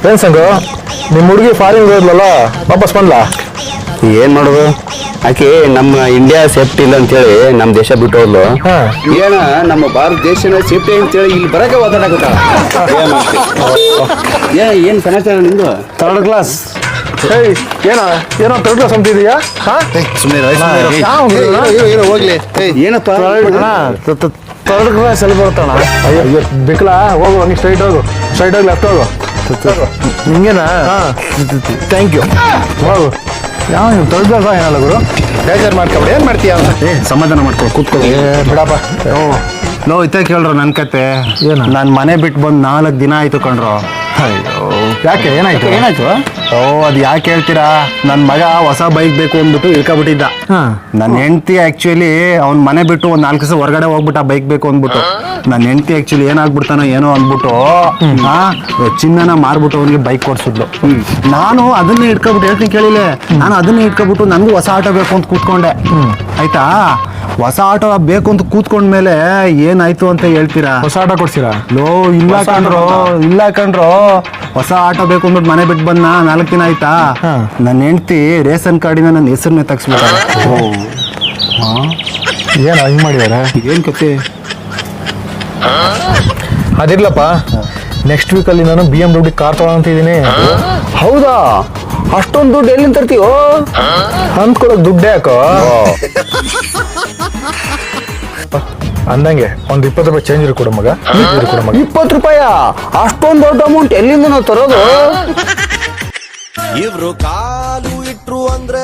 ಏನ್ ಸಂಗು ನಿಮ್ಮ ಹುಡುಗಿ ಫಾರಿನ್ ಹೋದ್ಲಲ್ಲ ವಾಪಸ್ ಬಂದ್ಲಾ? ಏನ್ ಮಾಡೋದು, ಆಕೆ ನಮ್ಮ ಇಂಡಿಯಾ ಸೇಫ್ಟಿ ಇಲ್ಲ ಅಂತೇಳಿ ನಮ್ಮ ದೇಶ ಬಿಟ್ಟು ಹೋದ್ಲು. ಏನ ನಮ್ಮ ಭಾರತ ದೇಶನ ಸೇಫ್ಟಿ ಅಂತೇಳಿ ಇಲ್ಲಿ ಬರಕ್ಕೆ ಓದಾಡಕತ್ತ. ಏನ್ ಸಮಾಚಾರ ನಿಂದು? Third class. ಏನೋ ಥರ್ಡ್ ಕ್ಲಾಸ್ ಅಂತಿದೀಯಾ? ಹೋಗ್ಲಿ ಏನಪ್ಪ ಥರ್ಡ್ ಕ್ಲಾಸ್ ಎಲ್ಲಿ ಬರ್ತಣ? ಅಯ್ಯೋ ಬಿಕ್ಲ, ಹೋಗು ಹಂಗೆ ಸ್ಟ್ರೈಟ್ ಹೋಗು ಲೆಫ್ಟ್ ಹೋಗು. ನಿಂಗೇನಾ? Thank you. ಹೋಗು. ಯಾವ ನೀವು ಥರ್ಡ್ ಕ್ಲಾಸ್ ಏನಲ್ಲ ಗುರು, ಬೇಜಾರು ಮಾಡ್ಕೊಬೇಡಿ. ಏನು ಮಾಡ್ತೀಯ? ಸಮಾಧಾನ ಮಾಡ್ಕೊ, ಕೂತ್ಕೊ. ಬಿಡಪ್ಪ. ಲೋ ಇತ್ತ ಕೇಳ್ರು ನನ್ನ ಕತೆ. ಏನು? ನಾನು ಮನೆ ಬಿಟ್ಟು ಬಂದು 4 ದಿನ ಆಯ್ತು ಕಣ್ರು. ಅಯ್ಯೋ ಯಾಕೆ, ಏನಾಯ್ತು? ಓ ಅದು ಯಾಕೆ ಹೇಳ್ತೀರಾ, ನನ್ನ ಮಗ ಹೊಸ ಬೈಕ್ ಬೇಕು ಅಂದ್ಬಿಟ್ಟು ಇಳ್ಕೊಬಿಟ್ಟಿದ್ದ. ನನ್ನ ಹೆಂಡತಿ ಆಕ್ಚುಲಿ ಅವ್ನ ಮನೆ ಬಿಟ್ಟು ಒಂದು 4 ದಿವಸ ಹೊರಗಡೆ ಹೋಗ್ಬಿಟ್ಟ ಬೈಕ್ ಬೇಕು ಅಂದ್ಬಿಟ್ಟು. ನನ್ನ ಹೆಂಡತಿ ಆಕ್ಚುಲಿ ಏನಾಗ್ಬಿಡ್ತಾನೋ ಏನೋ ಅಂದ್ಬಿಟ್ಟು ಚಿನ್ನನ ಮಾರ್ಬಿಟ್ಟು ಅವನಿಗೆ ಬೈಕ್ ಕೊಡ್ಸಿದ್ಲು. ನಾನು ಅದನ್ನೇ ಇಟ್ಕೊಬಿಟ್ಟು ಹೇಳ್ತೀನಿ ಕೇಳಿಲ್ಲ, ನಾನು ಅದನ್ನೇ ಇಟ್ಕೊಬಿಟ್ಟು ನನಗೂ ಹೊಸ ಆಟೋ ಬೇಕು ಅಂತ ಕೂತ್ಕೊಂಡೆ. ಆಯ್ತಾ, ಹೊಸ ಆಟೋ ಬೇಕು ಅಂತ ಕೂತ್ಕೊಂಡ್ಮೇಲೆ ಏನಾಯ್ತು ಅಂತ ಹೇಳ್ತೀರಾ? ಹೊಸ ಆಟೋ ಕೊಡ್ಸಿರಾ? ಲೋ ಇಲ್ಲ ಕಣ್ರೋ, ಹೊಸ ಆಟೋ ಬೇಕು ಅಂದ್ಬಿಟ್ಟು ಮನೆ ಬಿಟ್ಟು ಬಂದ 4 ದಿನ ಆಯ್ತಾ, ನನ್ನ ಹೆಂಡತಿ ರೇಷನ್ ಕಾರ್ಡಿನ ನನ್ನ ಹೆಸರನ್ನೇ ತೆಗ್ಸ್ಬಿಟ್ಟಾರೆ. ಏನು ಹಿಂಗೆ ಮಾಡಿದಾರೆ? ಏನ್ ಕತೆ? ಅದಿರ್ಲಪ್ಪ, ನೆಕ್ಸ್ಟ್ ವೀಕಲ್ಲಿ ನಾನು BMW ಕಾರ್ ತಗೊಳಂತಿದ್ದೀನಿ. ಹೌದಾ, ಅಷ್ಟೊಂದು ದುಡ್ಡು ಎಲ್ಲಿಂದ ತರ್ತೀವೋ? ಅಂದ್ಕೊಳಕ್ ದುಡ್ಡು ಯಾಕೋ? ಅಂದಂಗೆ ಒಂದು 20 ರೂಪಾಯಿ ಚೇಂಜ್ ಕೊಡು ಮಗ. 20 ರೂಪಾಯ? ಅಷ್ಟೊಂದು ದೊಡ್ಡ ಅಮೌಂಟ್ ಎಲ್ಲಿಂದ ನಾವು ತರೋದು? ಇವ್ರು ಕಾಲು ಇಟ್ರು ಅಂದ್ರೆ